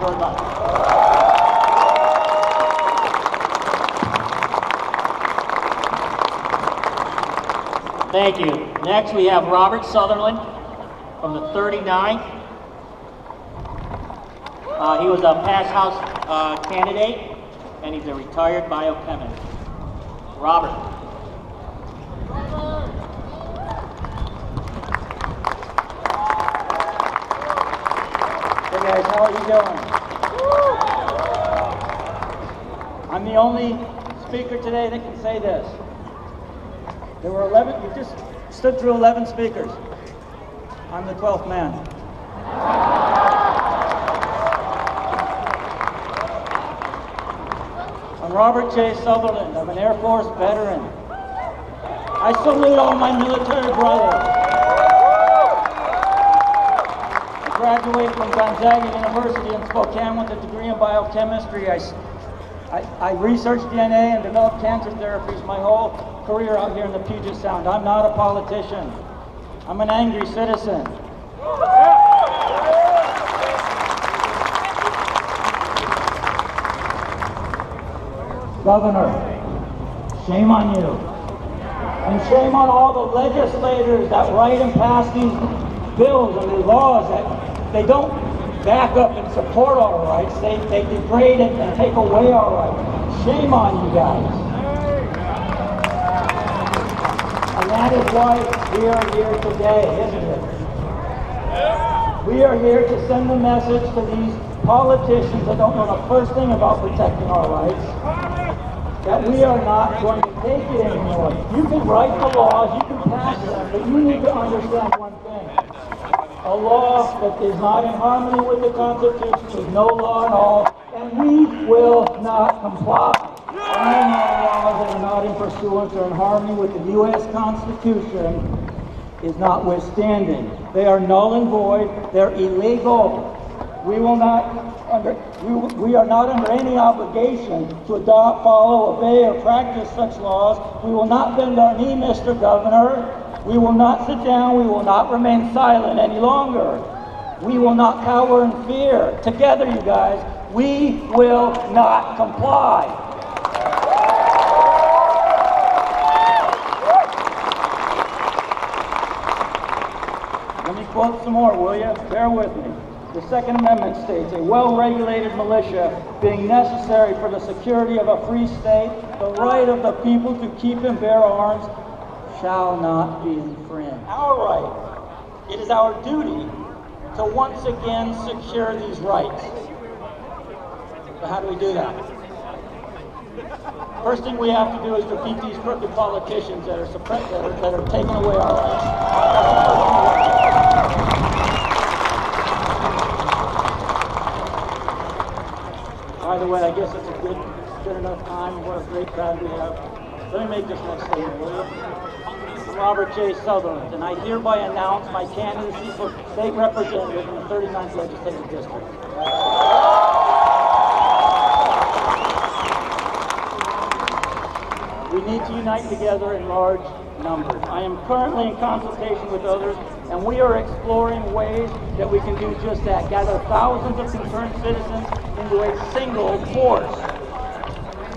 very much. Thank you. Next we have Robert Sutherland from the 39th. He was a pass house candidate, and he's a retired biochemist. Robert. Hey guys, how are you doing? I'm the only speaker today that can say this. There were 11, you just stood through 11 speakers. I'm the 12th man. I'm Robert J. Sutherland. I'm an Air Force veteran. I salute all my military brothers. I graduated from Gonzaga University in Spokane with a degree in biochemistry. I researched DNA and developed cancer therapies my whole career out here in the Puget Sound. I'm not a politician. I'm an angry citizen. Governor, shame on you. And shame on all the legislators that write and pass these bills and these laws that they don't back up and support our rights. They degrade it and take away our rights. Shame on you guys. And that is why we are here today, isn't it? We are here to send a message to these politicians that don't know the first thing about protecting our rights, that we are not going to take it anymore. You can write the laws, you can pass them, but you need to understand one thing. A law that is not in harmony with the Constitution is no law at all, and we will not comply. All laws that are not in pursuance or in harmony with the U.S. Constitution is notwithstanding. They are null and void. They're illegal. We are not under any obligation to adopt, follow, obey, or practice such laws. We will not bend our knee, Mr. Governor. We will not sit down. We will not remain silent any longer. We will not cower in fear. Together, you guys, we will not comply. Let me quote some more, will you? Bear with me. The Second Amendment states, a well-regulated militia being necessary for the security of a free state, the right of the people to keep and bear arms shall not be infringed. Our right. It is our duty to once again secure these rights. So how do we do that? First thing we have to do is defeat these crooked politicians that are taking away our rights. By the way, I guess it's a good enough time. What a great crowd we have. Let me make this next statement, will you? I'm Robert J. Sutherland, and I hereby announce my candidacy for state representative in the 39th Legislative District. We need to unite together in large numbers. I am currently in consultation with others, and we are exploring ways that we can do just that, gather thousands of concerned citizens into a single force.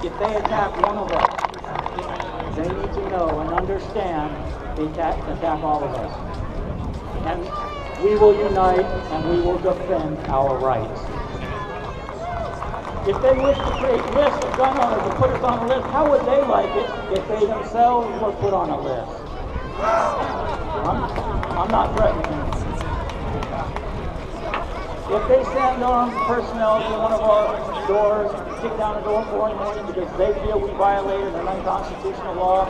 If they attack one of us, they need to know and understand they attack all of us. And we will unite and we will defend our rights. If they wish to create lists of gun owners and put us on a list, how would they like it if they themselves were put on a list? I'm not threatening. If they send armed personnel to one of our doors, kick down the door at 4 in the morning because they feel we violated an unconstitutional law,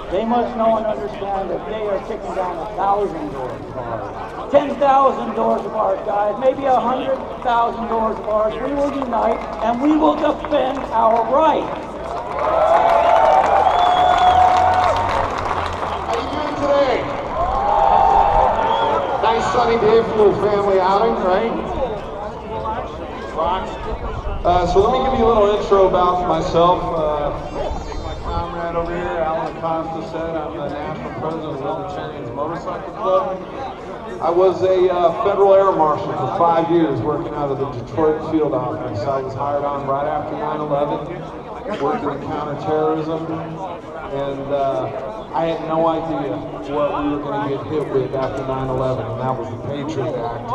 they must know and understand that they are kicking down 1,000 doors of ours. 10,000 doors of ours, guys. Maybe 100,000 doors of ours. We will unite and we will defend our rights. How you doing today? Nice sunny day for a little family outing, right? So let me give you a little intro about myself. My comrade over here, Alan Acosta, said I'm the national president of the Libertarians Motorcycle Club. I was a federal air marshal for 5 years working out of the Detroit field office. I was hired on right after 9/11, working in counterterrorism, and I had no idea what we were going to get hit with after 9/11, and that was the Patriot Act.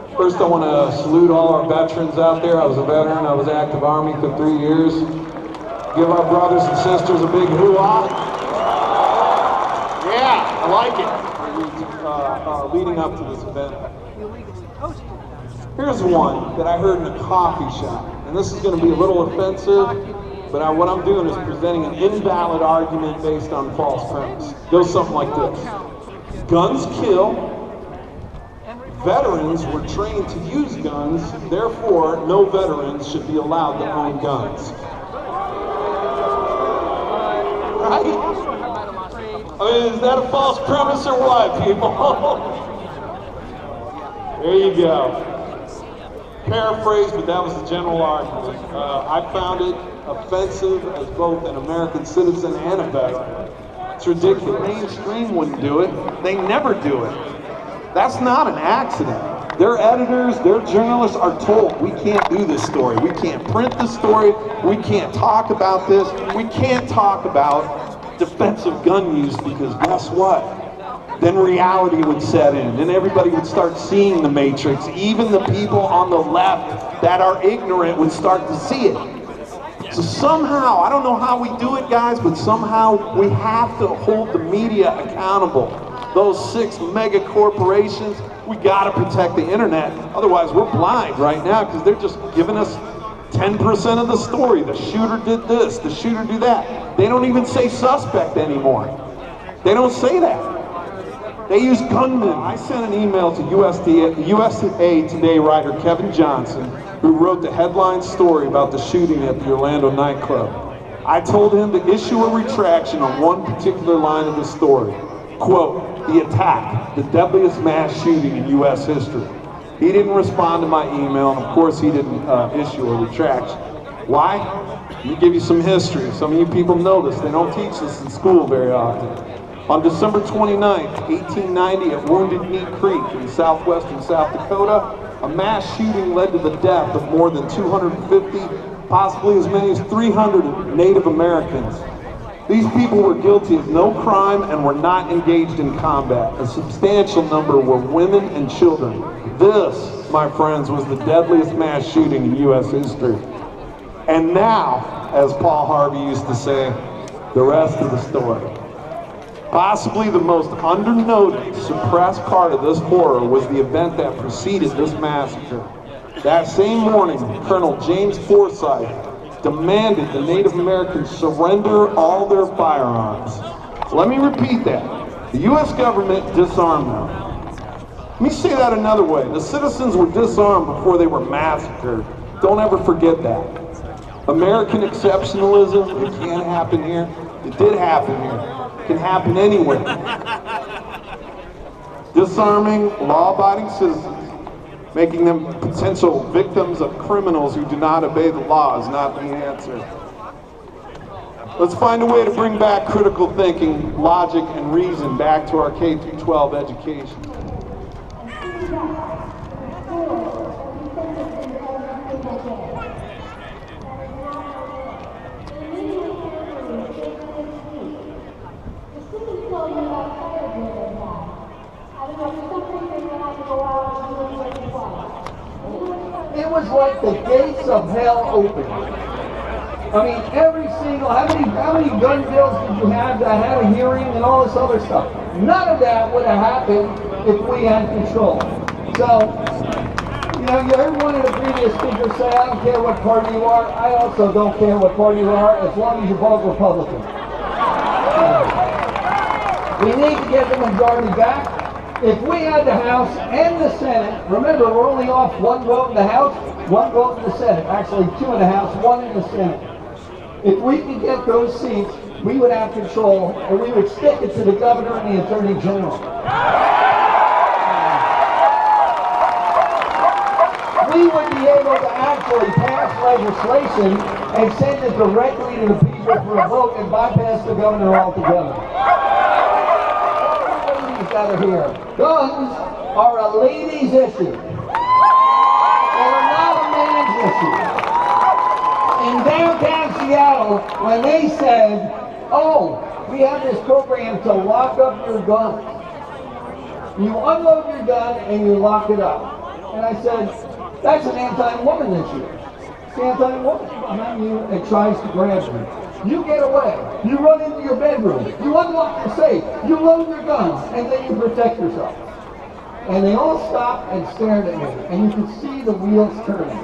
And first, I want to salute all our veterans out there. I was a veteran. I was active Army for 3 years. Give our brothers and sisters a big hoo-ah. Yeah, I like it. Leading up to this event. Here's one that I heard in a coffee shop, and this is going to be a little offensive, but what I'm doing is presenting an invalid argument based on false premise. It goes something like this. Guns kill. Veterans were trained to use guns, therefore no veterans should be allowed to own guns. Right? I mean, is that a false premise or what, people? There you go. Paraphrase, but that was the general argument. I found it offensive as both an American citizen and a veteran. It's ridiculous. Mainstream wouldn't do it. They never do it. That's not an accident. Their editors, their journalists are told, we can't do this story. We can't print this story. We can't talk about this. We can't talk about defensive gun use, because guess what? Then reality would set in, and everybody would start seeing the Matrix. Even the people on the left that are ignorant would start to see it. So somehow, I don't know how we do it, guys, but somehow we have to hold the media accountable. Those 6 mega corporations, we gotta protect the internet. Otherwise, we're blind right now, because they're just giving us 10% of the story. The shooter did this, the shooter did that. They don't even say suspect anymore. They don't say that. They use gunmen. I sent an email to USA Today writer Kevin Johnson, who wrote the headline story about the shooting at the Orlando nightclub. I told him to issue a retraction on one particular line of the story. Quote, the attack, the deadliest mass shooting in U.S. history. He didn't respond to my email, and of course he didn't issue a retraction. Why? Let me give you some history. Some of you people know this. They don't teach this in school very often. On December 29th, 1890, at Wounded Knee Creek in southwestern South Dakota, a mass shooting led to the death of more than 250, possibly as many as 300 Native Americans. These people were guilty of no crime and were not engaged in combat. A substantial number were women and children. This, my friends, was the deadliest mass shooting in U.S. history. And now, as Paul Harvey used to say, the rest of the story. Possibly the most undernoted, suppressed part of this horror was the event that preceded this massacre. That same morning, Colonel James Forsyth demanded the Native Americans surrender all their firearms. Let me repeat that. The U.S. government disarmed them. Let me say that another way. The citizens were disarmed before they were massacred. Don't ever forget that. American exceptionalism, it can't happen here. It did happen here. It can happen anywhere. Disarming law-abiding citizens, making them potential victims of criminals who do not obey the law is not the answer. Let's find a way to bring back critical thinking, logic, and reason back to our K-12 education. It was like the gates of hell opened. I mean, every single, how many gun bills did you have that had a hearing and all this other stuff? None of that would have happened if we had control. So, you know, you heard one of the previous speakers say, I don't care what party you are. I also don't care what party you are, as long as you vote Republican. We need to get the majority back. If we had the House and the Senate, remember we're only off 1 vote in the House, 1 vote in the Senate, actually 2 in the House, 1 in the Senate. If we could get those seats, we would have control, and we would stick it to the governor and the attorney general. We would be able to actually pass legislation and send it directly to the people for a vote and bypass the governor altogether. that are here. Guns are a ladies' issue. They're not a man's issue. In downtown Seattle, when they said, oh, we have this program to lock up your guns. You unload your gun and you lock it up. And I said, that's an anti-woman issue. It's anti-woman. Behind you, it tries to grab you. You get away. You run into your bedroom. You unlock your safe. You load your guns. And then you protect yourself. And they all stopped and stared at me. And you could see the wheels turning.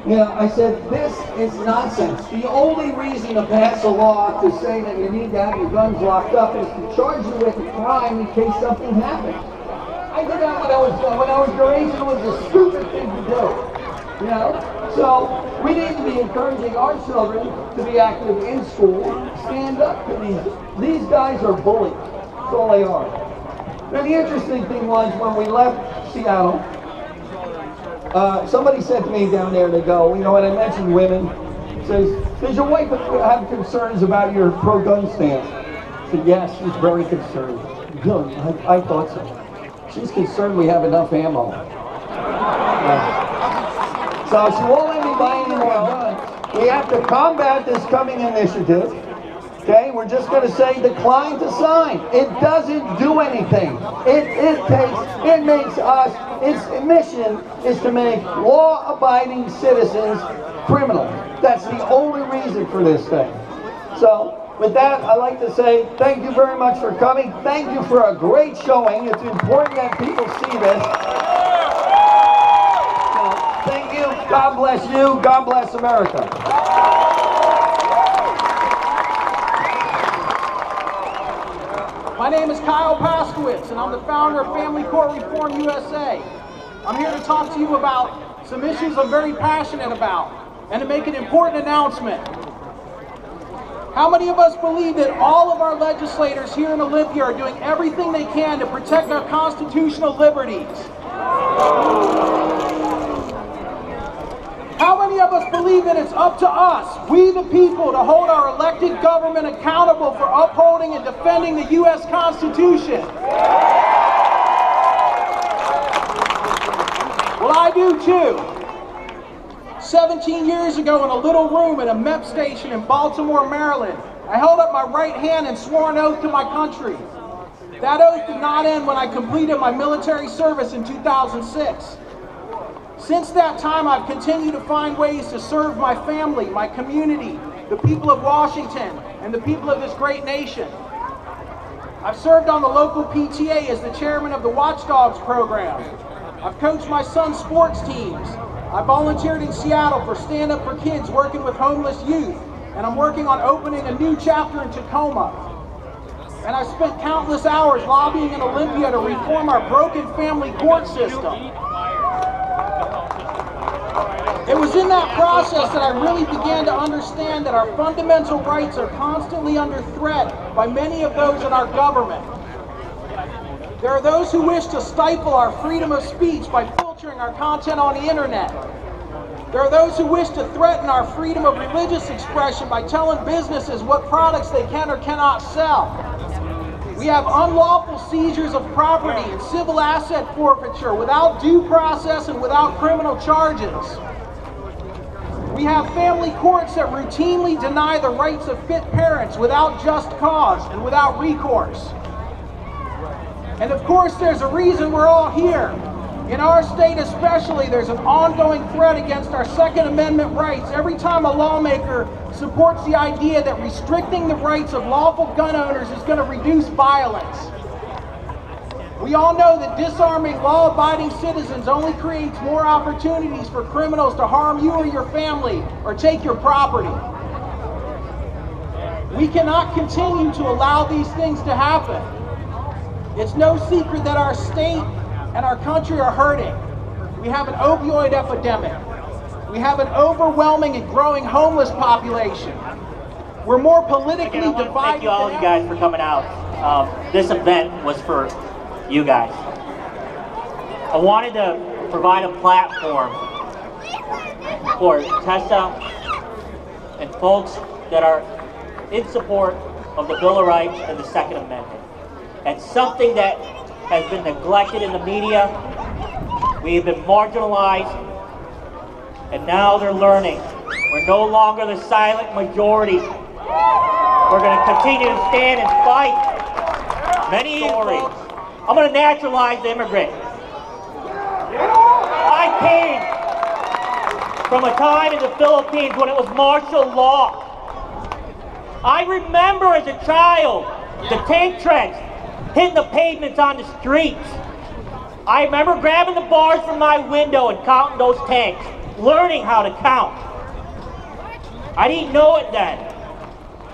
Yeah, I said, this is nonsense. The only reason to pass a law to say that you need to have your guns locked up is to charge you with a crime in case something happens. I did that when I was your age, and it was a stupid thing to do. You know? So, we need to be encouraging our children to be active in school, stand up to these guys are bullies. That's all they are. Now, the interesting thing was, when we left Seattle, somebody said to me down there, they go, you know, when I mentioned women, says, does your wife have concerns about your pro-gun stance? I said, yes, she's very concerned. Good, I thought so. She's concerned we have enough ammo. So she won't let me buy any more guns. We have to combat this coming initiative. Okay, we're just going to say decline to sign. It doesn't do anything. It makes us, its mission is to make law-abiding citizens criminals. That's the only reason for this thing. So, with that, I'd like to say thank you very much for coming. Thank you for a great showing. It's important that people see this. So, thank you. God bless you. God bless America. My name is Kyle Paskowitz, and I'm the founder of Family Court Reform USA. I'm here to talk to you about some issues I'm very passionate about, and to make an important announcement. How many of us believe that all of our legislators here in Olympia are doing everything they can to protect our constitutional liberties? How many of us believe that it's up to us, we the people, to hold our elected government accountable for upholding and defending the U.S. Constitution? Well, I do too. 17 years ago, in a little room at a MEP station in Baltimore, Maryland, I held up my right hand and swore an oath to my country. That oath did not end when I completed my military service in 2006. Since that time, I've continued to find ways to serve my family, my community, the people of Washington, and the people of this great nation. I've served on the local PTA as the chairman of the Watchdogs program. I've coached my son's sports teams. I volunteered in Seattle for Stand Up for Kids, working with homeless youth, and I'm working on opening a new chapter in Tacoma. And I've spent countless hours lobbying in Olympia to reform our broken family court system. It was in that process that I really began to understand that our fundamental rights are constantly under threat by many of those in our government. There are those who wish to stifle our freedom of speech by filtering our content on the internet. There are those who wish to threaten our freedom of religious expression by telling businesses what products they can or cannot sell. We have unlawful seizures of property and civil asset forfeiture without due process and without criminal charges. We have family courts that routinely deny the rights of fit parents without just cause and without recourse. And of course, there's a reason we're all here. In our state especially, there's an ongoing threat against our Second Amendment rights every time a lawmaker supports the idea that restricting the rights of lawful gun owners is going to reduce violence. We all know that disarming law-abiding citizens only creates more opportunities for criminals to harm you or your family or take your property. We cannot continue to allow these things to happen. It's no secret that our state and our country are hurting. We have an opioid epidemic. We have an overwhelming and growing homeless population. We're more politically divided. Thank you all you guys for coming out. This event was for you guys. I wanted to provide a platform for Tessa and folks that are in support of the Bill of Rights and the Second Amendment. and something that has been neglected in the media. We've been marginalized, and now they're learning. We're no longer the silent majority. We're going to continue to stand and fight. Many stories. I'm going to naturalize the immigrant. I came from a time in the Philippines when it was martial law. I remember as a child the tank treads hitting the pavements on the streets. I remember grabbing the bars from my window and counting those tanks, learning how to count. I didn't know it then,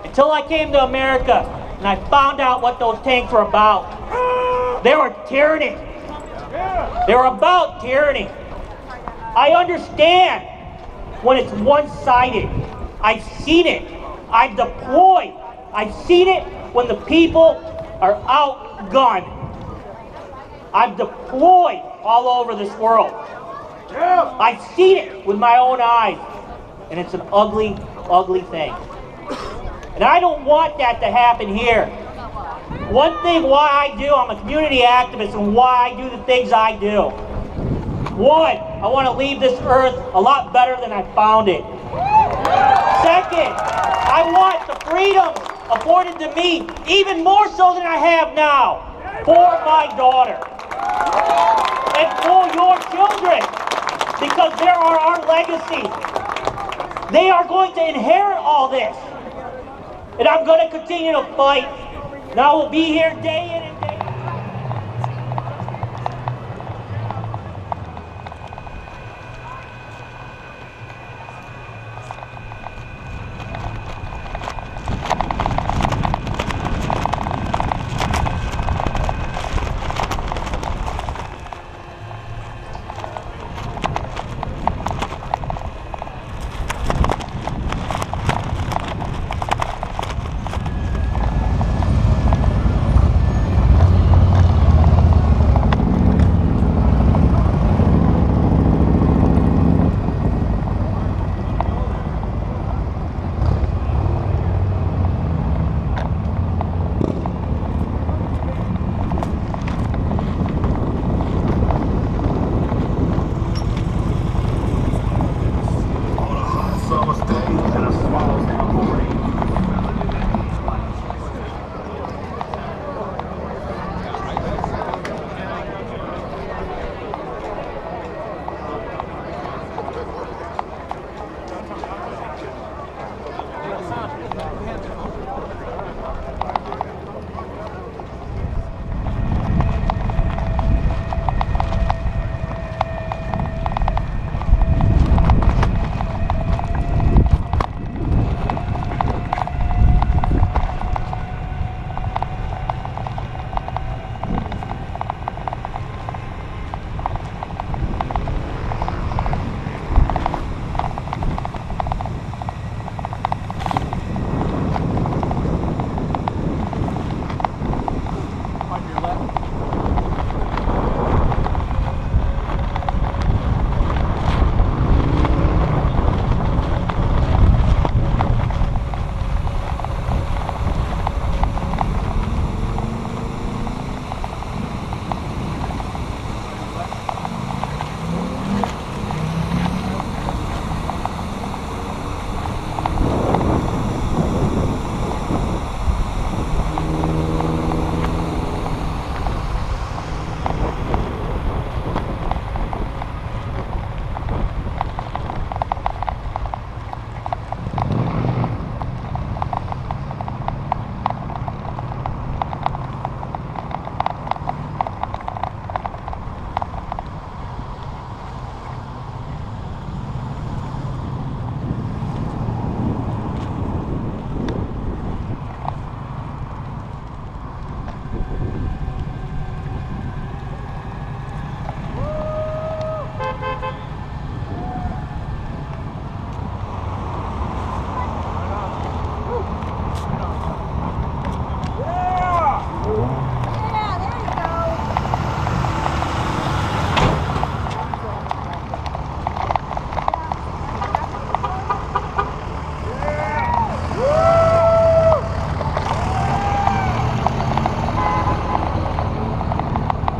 until I came to America and I found out what those tanks were about. They were tyranny. They were about tyranny. I understand when it's one-sided. I've seen it. I've deployed. I've seen it when the people are outgunned. I've deployed all over this world. I've seen it with my own eyes, and it's an ugly, ugly thing. And I don't want that to happen here. One thing why I do, I'm a community activist, and why I do the things I do. One, I want to leave this earth a lot better than I found it. Second, I want the freedom afforded to me, even more so than I have now, for my daughter. And for your children, because they are our legacy. They are going to inherit all this. And I'm going to continue to fight. And I will be here day in and day out.